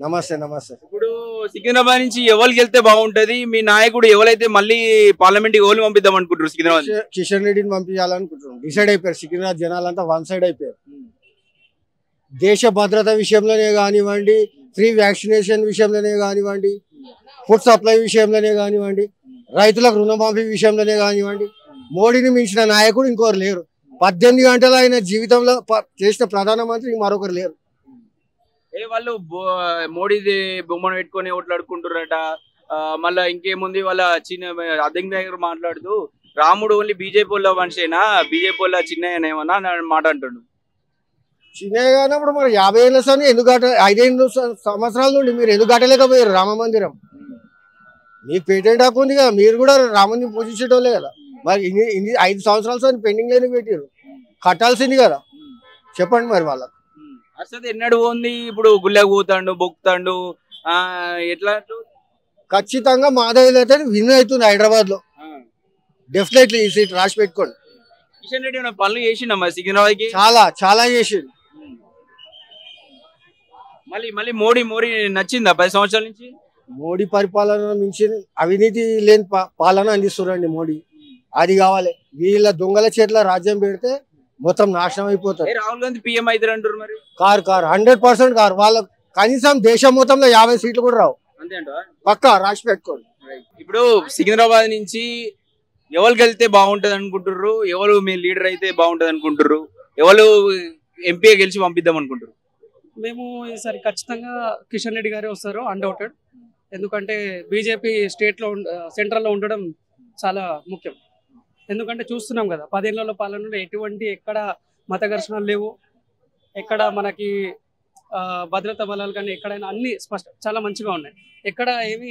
నమస్తే నమస్తే. ఇప్పుడు సికింద్రాబాద్ నుంచి ఎవరు గెలిస్తే బాగుంటది? మీ నాయకుడు ఎవరైతే మళ్ళీ పార్లమెంట్ కి ఎవరు పంపిద్దాం అనుకుంటారు? సికింద్రాబాద్ కిషన్ రెడ్డిని పంపించాలనుకుంటున్నాం. డిసైడ్ అయిపోయారు. సికింద్రాబాద్ జనాలంతా వన్ సైడ్ అయిపోయారు. దేశ భద్రత విషయంలోనే కానివ్వండి, ఫ్రీ వ్యాక్సినేషన్ విషయంలోనే కానివ్వండి, ఫుడ్ సప్లై విషయంలోనే కానివ్వండి, రైతులకు రుణమాఫీ విషయంలోనే కానివ్వండి, మోడీని మించిన నాయకుడు ఇంకొకరు లేరు. 18 గంటలు ఆయన జీవితంలో చేసిన ప్రధానమంత్రి మరొకరు లేరు. వాళ్ళు మోడీది బొమ్మను పెట్టుకొని ఓట్లాడుకుంటారట. మళ్ళా ఇంకేముంది, వాళ్ళ చిన్న అద్దెం దగ్గర మాట్లాడుతూ రాముడు ఓన్లీ బీజేపీ వాళ్ళ మనిషేనా, బీజేపీ వాళ్ళ చిన్న ఏమన్నా మాట అంటాడు. చిన్నగా కానప్పుడు మరి 50 ఏళ్ళ సార్ ఎందుకు 5 సంవత్సరాల నుండి మీరు ఎందుకు కట్టలేకపోయారు రామ మందిరం? మీకు పేటెంట్ హక్కు ఉంది కదా, మీరు కూడా రాముని పూజించేటోళ్ళే కదా. మరి 5 సంవత్సరాల సార్ పెండింగ్ లేని పెట్టారు, కట్టాల్సింది కదా. చెప్పండి మరి వాళ్ళకి. అసలు ఎన్నడు ఉంది, ఇప్పుడు గుళ్ళకు పోతాడు, బొక్కుతాడు, ఎట్లా? ఖచ్చితంగా మాధవ్ అయితే విన్ అవుతుంది హైదరాబాద్ లో. డెఫినెట్లీ ఈ సీట్ రాసి పెట్టుకోండి. కిషన్ రెడ్డి పనులు చేసిండ మరి సికింద్రాబాద్ కి? చాలా చాలా చేసిండు. మళ్ళీ మోడీ నచ్చిందా 10 సంవత్సరాల నుంచి? మోడీ పరిపాలన మించి అవినీతి లేని పాలన అందిస్తున్నారండి మోడీ. అది కావాలి. వీళ్ళ దొంగల చేతిలో రాజ్యం పెడితే మొత్తం నాశనం అయిపోతుంది. రాహుల్ గాంధీ పీఎం అయితే అంటారు మరి. Car 100% car. వాళ్ళ కనీసం దేశం మొత్తంలో 50 సీట్లు కూడా రావు. అంతే అంట. పక్కా రాసి పెట్టుకోండి. ఇప్పుడు సికింద్రాబాద్ నుంచి ఎవరు గెలిస్తే బాగుంటది అనుకుంటారు? ఎవరు మీ లీడర్ అయితే బాగుంటది అనుకుంటారు? ఎవరు ఎంపీ గెలిచి పంపిద్దాం అనుకుంటారు? మేము ఈసారి ఖచ్చితంగా కిషన్ రెడ్డి గారే వస్తారు, అన్డౌటెడ్. ఎందుకంటే బీజేపీ స్టేట్లో సెంట్రల్లో ఉండడం చాలా ముఖ్యం. ఎందుకంటే చూస్తున్నాం కదా, 10 ఏళ్ల పాలనలో ఎక్కడ మత ఘర్షణలు లేవు, ఎక్కడ మనకి భద్రతా బలాలు కానీ ఎక్కడైనా అన్ని చాలా మంచిగా ఉన్నాయి. ఎక్కడ ఏమి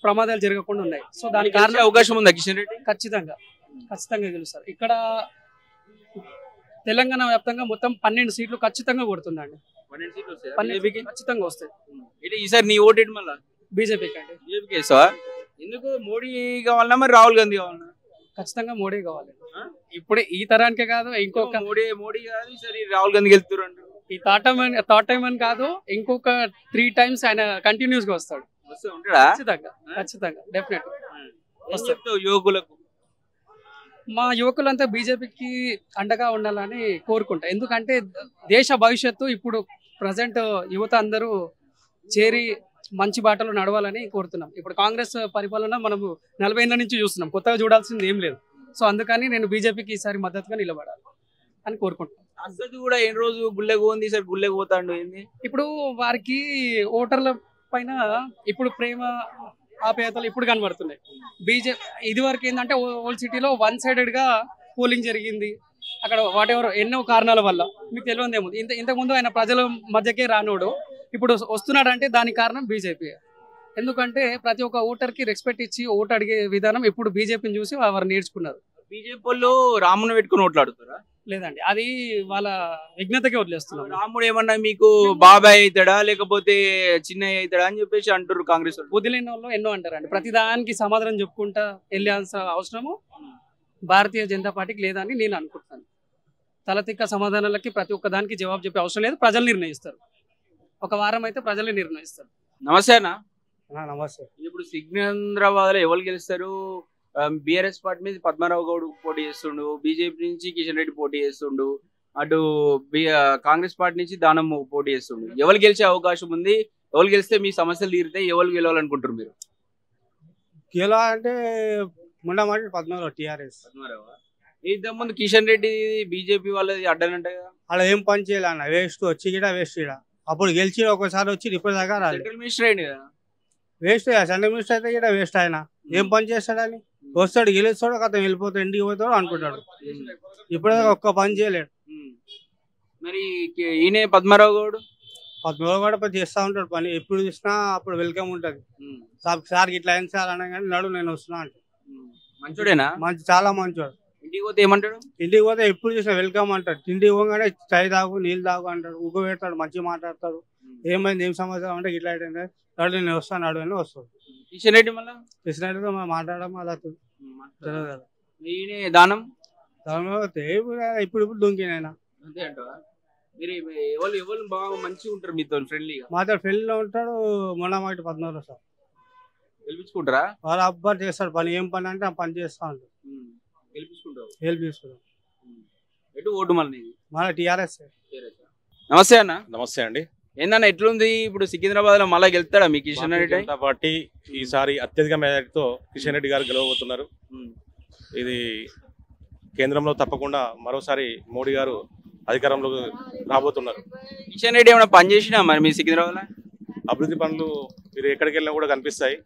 ప్రమాదాలు జరగకుండా ఉన్నాయి. సో దానికి కారణం అవకాశం ఉందా కిషన్ రెడ్డి? ఖచ్చితంగా గెలుస్తారు. ఇక్కడ తెలంగాణ వ్యాప్తంగా మొత్తం 12 సీట్లు ఖచ్చితంగా కొడుతుందండి. 12 ఖచ్చితంగా వస్తాయి. ఈసారి నీ ఓటు మళ్ళీ బీజేపీకి అండి. బీజేపీకి వేస్తావా? ఎందుకు? మోడీ కావాలన్నా మరి రాహుల్ గాంధీ కావాలన్నా? ఖచ్చితంగా మోడీ కావాలి. ఇప్పుడు ఈ తరానికే కాదు, ఇంకొక మోడీ కాదు ఈసారి రాహుల్ గాంధీ గెలుస్తారు అంటారు. ఈ థర్డ్ టైం అని కాదు, ఇంకొక 3 times ఆయన కంటిన్యూస్ గా వస్తాడు. ఖచ్చితంగా డెఫినెట్ వస్తాడు. యువకులకు, మా యువకులంతా బీజేపీకి అండగా ఉండాలని కోరుకుంటా. ఎందుకంటే దేశ భవిష్యత్తు ఇప్పుడు ప్రజెంట్ యువత అందరూ చేరి మంచి బాటలో నడవాలని కోరుతున్నాం. ఇప్పుడు కాంగ్రెస్ పరిపాలన మనము 40 ఏళ్ల నుంచి చూస్తున్నాం, కొత్తగా చూడాల్సింది ఏం లేదు. సో అందుకని నేను బీజేపీకి ఈసారి మద్దతుగా నిలబడాలి అని కోరుకుంటున్నాను. అసలు కూడా ఎన్ని రోజు గుళ్ళకు పోంది, ఈసారి గుళ్ళకు పోతాడు. ఇప్పుడు వారికి ఓటర్ల పైన ఇప్పుడు ప్రేమ ఆప్యాయతలు ఇప్పుడు కనబడుతున్నాయి. బీజేపీ ఇది వరకు ఏంటంటే ఓల్డ్ సిటీలో 1 sided గా పోలింగ్ జరిగింది. అక్కడ వాటెవర్ ఎన్నో కారణాల వల్ల మీకు తెలియదు ఏముంది. ఇంతకుముందు ఆయన ప్రజల మధ్యకే రానోడు ఇప్పుడు వస్తున్నాడు అంటే దానికి కారణం బీజేపీ. ఎందుకంటే ప్రతి ఒక్క ఓటర్కి రెస్పెక్ట్ ఇచ్చి ఓటు అడిగే విధానం ఇప్పుడు బీజేపీని చూసి వారు నేర్చుకున్నారు. బీజేపీ వాళ్ళు రాముని పెట్టుకుని ఓట్లాడుతారా? లేదండి, అది వాళ్ళ విఘ్నతకే వదిలేస్తున్నారు. రాముడు ఏమన్నా మీకు బాబాయ్ అవుతాడా లేకపోతే చిన్నయ్య అవుతాడా అని చెప్పేసి అంటారు కాంగ్రెస్ వాళ్ళు. బుద్ధి లేని వాళ్ళు ఎన్నో అంటారండి. ప్రతి దానికి సమాధానం చెప్పుకుంటా వెళ్ళాల్సిన అవసరము భారతీయ జనతా పార్టీకి లేదని నేను అనుకుంటున్నాను. తలతిక్క సమాధానాలకి ప్రతి ఒక్క దానికి జవాబు చెప్పే అవసరం లేదు. ప్రజలు నిర్ణయిస్తారు. ఒక వారం అయితే ప్రజలే నిర్ణయిస్తారు. నమస్తే అన్న. నమస్తే. ఇప్పుడు సికింద్రాబాద్ లో ఎవరు గెలుస్తారు? బీఆర్ఎస్ పార్టీ మీద పద్మారావు గౌడ్ పోటీ చేస్తుండు, బీజేపీ నుంచి కిషన్ రెడ్డి పోటీ చేస్తుండు, అటు కాంగ్రెస్ పార్టీ నుంచి దానం పోటీ చేస్తుండు. ఎవరు గెలిచే అవకాశం ఉంది? ఎవరు గెలిస్తే మీ సమస్యలు తీరుతాయి? ఎవరు గెలవాలనుకుంటారు మీరు? గెలవాలంటే ముండమాటి పద్మారావు, టీఆర్ఎస్. ఇంతకుముందు కిషన్ రెడ్డి బీజేపీ వాళ్ళది అడ్డనంట కదా. అలా ఏం పని చేయాలన్న, వేస్ట్ వచ్చి వేస్ట్ ఇడ. అప్పుడు గెలిచి ఒకసారి వచ్చి ఇప్పుడు దాకా సెంట్రల్ మినిస్టర్ అయింది కదా. వేస్ట్ సెంట్రల్ మినిస్టర్ అయితే ఇక్కడ వేస్ట్. ఆయన ఏం పని చేస్తాడని వస్తాడు, గెలుస్తాడు, కథ వెళ్ళిపోతాడు, ఇంటికి పోతాడు అనుకుంటాడు. ఇప్పుడు ఒక్క పని చేయలేడు. మరి ఈయన పద్మారావు గౌడ్ పని చేస్తా ఉంటాడు పని. ఎప్పుడు చూసినా అప్పుడు వెల్కమ్ ఉంటది. సార్ ఇట్లా అయింది సార్ అనగానే నడు నేను వస్తున్నా అంటే మంచోడేనా? చాలా మంచోడు. ఇంటికి పోతే ఏమంటాడు? ఇంటికి పోతే ఎప్పుడు చూసినా వెల్కమ్ అంటాడు. ఇంటికి పోగానే చాయ్ తాగు, నీళ్ళు తాగు అంటాడు, ఉగ్గు పెడతాడు, మంచిగా మాట్లాడతాడు. ఏమైంది, ఏం సమస్య అంటే ఇట్లా అయితే నడు నేను వస్తాను, నడు అని వస్తాడు. కిషన్ రెడ్డి మళ్ళీ కిషన్ రెడ్డితో మాట్లాడడం అలా తెలియదు కదా. దానం ఇప్పుడు దొంకినైనా అంతే అంటావా? మీరు ఎవరు ఎవరు బాగా మంచిగా ఉంటారు మీతో ఫ్రెండ్లీగా? మాతో ఫ్రెండ్లో ఉంటాడు మొన్నమాటి 14 సార్. గెలిపించుకుంటారా? వాళ్ళ అబ్బాయి చేస్తాడు పని, ఏం పని అంటే ఆ పని చేస్తా ఉంటాడు. గెలిపించుకుంటారు. హెల్ప్ చేసుకుంటాం. ఎటు ఓటు మళ్ళీ మన టీఆర్ఎస్. నమస్తే అన్న. నమస్తే అండి. ఏందన్న ఎట్లుంది ఇప్పుడు సికింద్రాబాద్ లో మళ్ళా గెలుస్తాడా మీ కిషన్ రెడ్డి? జనతా పార్టీ ఈసారి అత్యధిక మెజారిటీతో కిషన్ రెడ్డి గారు గెలవబోతున్నారు. ఇది కేంద్రంలో తప్పకుండా మరోసారి మోడీ గారు అధికారంలోకి రాబోతున్నారు. కిషన్ రెడ్డి ఏమైనా పని చేసినా మరి మీ సికింద్రాబాద్ లో? అభివృద్ధి పనులు మీరు ఎక్కడికి వెళ్ళినా కూడా కనిపిస్తాయి.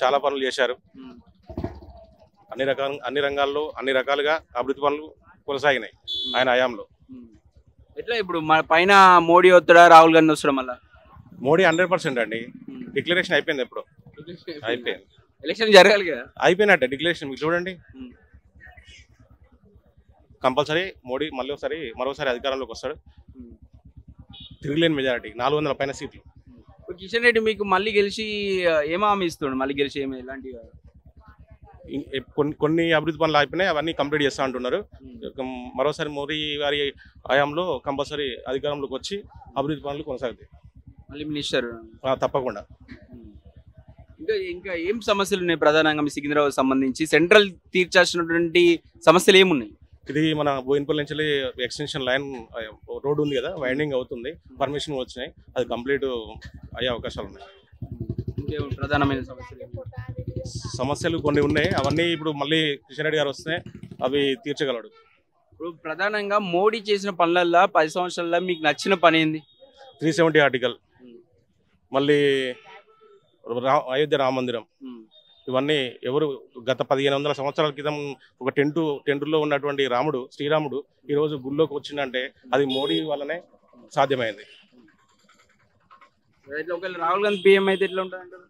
చాలా పనులు చేశారు. అన్ని రంగాల్లో అన్ని రకాలుగా అభివృద్ధి పనులు కొనసాగినాయి ఆయన హయాంలో. ఎట్లా ఇప్పుడు మన పైన మోడీ వస్తాడా రాహుల్ గాంధీ వస్తాడా? మళ్ళా మోడీ 100% అండి. డిక్లరేషన్ అయిపోయింది. ఎప్పుడు అయిపోయింది? ఎలక్షన్ జరగాలి కదా. అయిపోయినట్టే డిక్లరేషన్. మీకు చూడండి, కంపల్సరీ మోడీ మరోసారి అధికారంలోకి వస్తాడు. తిరిగిలేని మెజారిటీ 400 పైన సీట్లు. కిషన్ రెడ్డి మీకు మళ్ళీ గెలిచి ఏం హామీ ఇస్తాడు? మళ్ళీ గెలిచి ఏమి ఎలాంటివి? కొన్ని అభివృద్ధి పనులు అయిపోయినాయి, అవన్నీ కంప్లీట్ చేస్తా అంటున్నారు. మరోసారి మోడీ గారి హయాంలో కంపల్సరీ అధికారంలోకి వచ్చి అభివృద్ధి పనులు కొనసాగుతాయి. మళ్ళీ మినిస్టర్ తప్పకుండా. ఇంకా ఏం సమస్యలు ఉన్నాయి ప్రధానంగా మీ సికింద్రాబాద్ సంబంధించి? సెంట్రల్ తీర్చాల్సినటువంటి సమస్యలు ఏమున్నాయి? ఇది మన బోయినపల్లి నుంచి ఎక్స్టెన్షన్ లైన్ రోడ్డు ఉంది కదా, వైండింగ్ అవుతుంది. పర్మిషన్ వచ్చినాయి, అది కంప్లీట్ అయ్యే అవకాశాలు ఉన్నాయి. ప్రధానమైన సమస్యలు కొన్ని ఉన్నాయి, అవన్నీ ఇప్పుడు మళ్ళీ కిషన్ రెడ్డి గారు వస్తే అవి తీర్చగలడు. ఇప్పుడు ప్రధానంగా మోడీ చేసిన పనులల్లో 10 సంవత్సరాల్లో మీకు నచ్చిన పని ఏంది? 370 ఆర్టికల్, మళ్ళీ అయోధ్య రామ మందిరం, ఇవన్నీ ఎవరు గత 1500 సంవత్సరాల క్రితం ఒక టెంటులో ఉన్నటువంటి శ్రీరాముడు ఈరోజు గుళ్ళోకి వచ్చిందంటే అది మోడీ వల్లనే సాధ్యమైంది. ఒకవేళ రాహుల్ గాంధీ పిఎం అయితే ఎట్లా ఉంటుంది?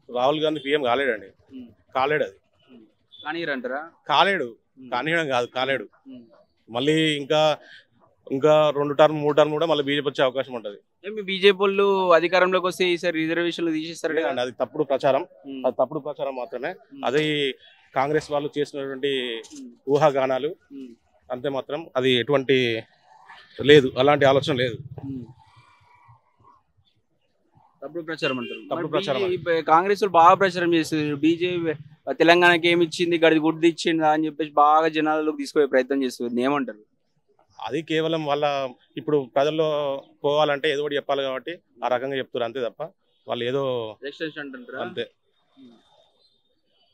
రాహుల్ గాంధీ పిఎం కాలేడండి. కాలేడు. అది కానీరంటారా? కాలేడు. కానీయడం కాదు, కాలేడు. మళ్ళీ ఇంకా 2 టర్మ్ 3 టర్మ్ కూడా మళ్ళీ బీజేపీ వచ్చే అవకాశం ఉంటుంది. బీజేపీ వాళ్ళు అధికారంలోకి వస్తే ఈసారి రిజర్వేషన్లు తీసేస్తారు కదా. అది తప్పుడు ప్రచారం. అది తప్పుడు ప్రచారం మాత్రమే. అది కాంగ్రెస్ వాళ్ళు చేసినటువంటి ఊహాగానాలు అంతే మాత్రం. అది ఎటువంటి లేదు, అలాంటి ఆలోచన లేదు. తప్పుడు ప్రచారం అంటారు. తప్పుడు ప్రచారం. కాంగ్రెస్ వాళ్ళు బాగా ప్రచారం చేస్తారు. బీజేపీ తెలంగాణకి ఏమి ఇచ్చింది, గడి గుడ్డు ఇచ్చిందా అని చెప్పేసి బాగా జనాలలోకి తీసుకునే ప్రయత్నం చేస్తుంది. ఏమంటారు? అది కేవలం వాళ్ళ ఇప్పుడు ప్రజల్లో పోవాలంటే ఏదో ఒకటి చెప్పాలి కాబట్టి ఆ రకంగా చెప్తారు అంతే తప్ప వాళ్ళు ఏదో అంతే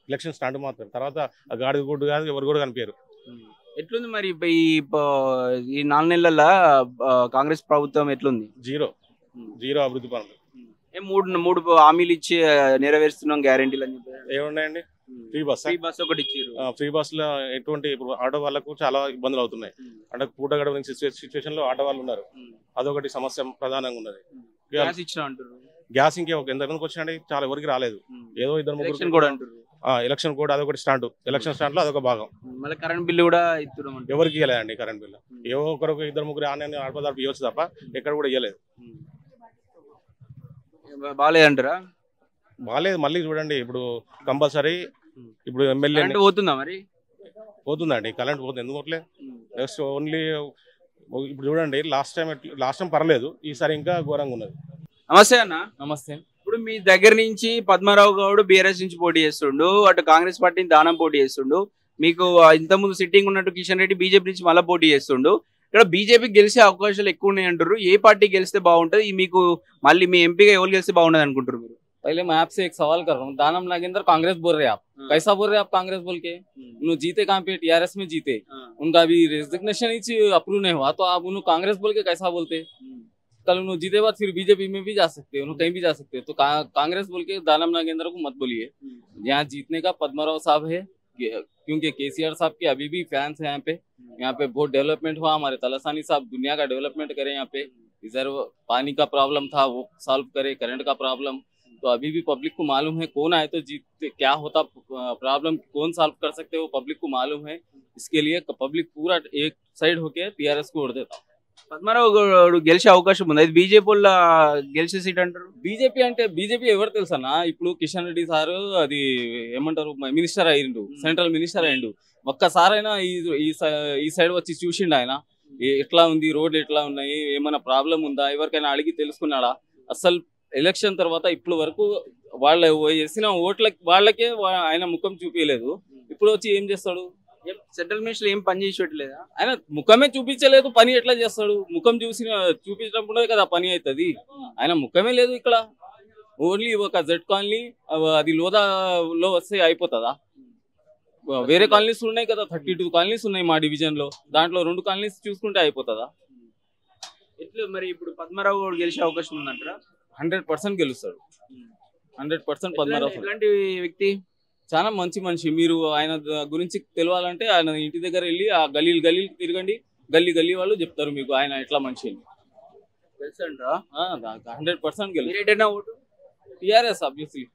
ఎలక్షన్ స్టాండ్ మాత్రం. తర్వాత ఆ గాడి గుడ్డు కాదు, ఎవరు కూడా కనిపించారు. ఎట్లుంది మరి ఈ 4 నెలల్లో కాంగ్రెస్ ప్రభుత్వం ఎట్లుంది? జీరో అభివృద్ధి పనులు. మూడు హామీలు ఇచ్చి నెరవేరుస్తున్నాం గ్యారెంటీలు అని చెప్పి ఏమున్నాయండి? ఫ్రీ బస్ ఒకటి ఇచ్చారు. ఫ్రీ బస్ లో ఎటువంటి ఇప్పుడు ఆటో వాళ్ళకు చాలా ఇబ్బందులు అవుతున్నాయి. అంటే పూట గడవని సిచ్యువేషన్ లో ఆటో వాళ్ళు ఉన్నారు. అదొకటి సమస్య ప్రధానంగా ఉన్నది. గ్యాస్ ఇచ్చిన అంటారు. గ్యాస్ ఎంతమందికి వచ్చినండి? చాలా ఎవరికి రాలేదు. ఏదో 2-3 కూడా అంటారు. ఎలక్షన్ కూడా అదొకటి స్టాండ్. ఎలక్షన్ స్టాండ్ లో అదొక భాగం. మళ్ళీ కరెంట్ బిల్లు కూడా ఇస్తున్నాం. ఎవరికి ఇవ్వలేదండి కరెంట్ బిల్లు. ఏవో ఒకరికి 2-3 ఆన్లైన్ ఆడపదార్థం ఇవ్వచ్చు తప్ప ఎక్కడ కూడా ఇవ్వలేదు. బాగాలేదంటారా? బాగాలేదు. మళ్ళీ చూడండి, ఇప్పుడు కంపల్సరీ ఇప్పుడు ఎమ్మెల్యే పోతుందా? మరి పోతుందండి కరెంట్ పోతుంది. ఎందుకు పోట్లేదు? నెక్స్ట్ ఓన్లీ ఇప్పుడు చూడండి, లాస్ట్ టైం పర్లేదు, ఈసారి ఇంకా ఘోరంగా ఉన్నది. నమస్తే అన్న. నమస్తే. ఇప్పుడు మీ దగ్గర నుంచి పద్మారావు గౌడ్ బీఆర్ఎస్ నుంచి పోటీ చేస్తుండు, అటు కాంగ్రెస్ పార్టీ దానం పోటీ చేస్తుండు. మీకు ఇంతకుముందు సిట్టింగ్ ఉన్నట్టు కిషన్ రెడ్డి బీజేపీ నుంచి మళ్ళీ పోటీ చేస్తుండు. ఇక్కడ బీజేపీ గెలిచే అవకాశాలు ఎక్కువ ఉన్నాయి అంటారు. ఏ పార్టీ గెలిస్తే బాగుంటది? మీకు మళ్ళీ మీ ఎంపీగా ఎవరు గెలిస్తే బాగుంటది అనుకుంటారు మీరు? पहले मैं आपसे एक सवाल कर रहा हूँ. दानम नागेंद्र कांग्रेस बोल रहे हैं आप, कैसा बोल रहे हैं आप कांग्रेस बोल के? उन्होंने जीते कहाँ पे? टीआरएस में जीते. उनका अभी रेजिग्नेशन ही अप्रूव नहीं हुआ, तो आप उन्होंने कांग्रेस बोल के कैसा बोलते? कल उन्होंने जीते बाद फिर बीजेपी में भी जा सकते, उन्होंने कहीं भी जा सकते. तो कांग्रेस बोल के दानम नागेंद्र को मत बोलिए. यहाँ जीतने का पद्माराव साहब है, क्योंकि केसीआर साहब के अभी भी फैंस है यहाँ पे बहुत डेवलपमेंट हुआ. हमारे तलासानी साहब दुनिया का डेवलपमेंट करे. यहाँ पे इधर पानी का प्रॉब्लम था, वो सॉल्व करे. करंट का प्रॉब्लम तो अभी भी पब्लिक को मालूम है. कौन आए तो जीतते, क्या होता प्रॉब्लम कौन सॉल्व कर सकते, वो पब्लिक को मालूम है. इसके लिए पब्लिक पूरा एक साइड होके टीआरएस को वोट देता. పద్మారావు గౌడ్ గెలిచే అవకాశం ఉంది. అది బీజేపీ వాళ్ళ గెలిచే సీట్ అంటారు. బీజేపీ అంటే బీజేపీ ఎవరు తెలుసన్నా? ఇప్పుడు కిషన్ రెడ్డి సారు అది ఏమంటారు మినిస్టర్ అయ్యిండు, సెంట్రల్ మినిస్టర్ అయ్యిండు. ఒక్కసారైనా ఈ సైడ్ వచ్చి చూసిండు ఆయన. ఎట్లా ఉంది, రోడ్ ఎట్లా ఉన్నాయి, ఏమైనా ప్రాబ్లం ఉందా, ఎవరికైనా అడిగి తెలుసుకున్నాడా? అసలు ఎలక్షన్ తర్వాత ఇప్పుడు వరకు వాళ్ళు వేసిన వాళ్ళకే ఆయన ముఖం చూపించలేదు. ఇప్పుడు వచ్చి ఏం చేస్తాడు? సెటిల్మెంట్స్ లో ఏం పని చేసి పెట్టలేదా? ఆయన ముఖమే చూపించలేదు, పని ఎట్లా చేస్తాడు? ముఖం చూపించినప్పుడే కదా పని అవుతుంది. ఆయన ముఖమే లేదు ఇక్కడ. ఓన్లీ ఒక జెడ్ కాలనీ అది లోదాలో వస్తే అయిపోతుందా? వేరే కాలనీస్ ఉన్నాయి కదా, 32 కాలనీస్ ఉన్నాయి మా డివిజన్ లో. దాంట్లో 2 కాలనీస్ చూసుకుంటే అయిపోతుందా? ఎట్లా మరి ఇప్పుడు పద్మారావు గౌడ్ గెలిచే అవకాశం ఉందంటారా? 100% గెలుస్తాడు. 100% పద్మారావు ఎలాంటి వ్యక్తి? చాలా మంచి మనిషి. మీరు ఆయన గురించి తెలియాలంటే ఆయన ఇంటి దగ్గర వెళ్ళి ఆ గల్లీలు తిరగండి. గల్లీ వాళ్ళు చెప్తారు మీకు ఆయన ఎట్లా మనిషి. తెలుసంటారా? 100% గెలుస్తాడు. మీరేటైనా ఓటు? TRS obviously.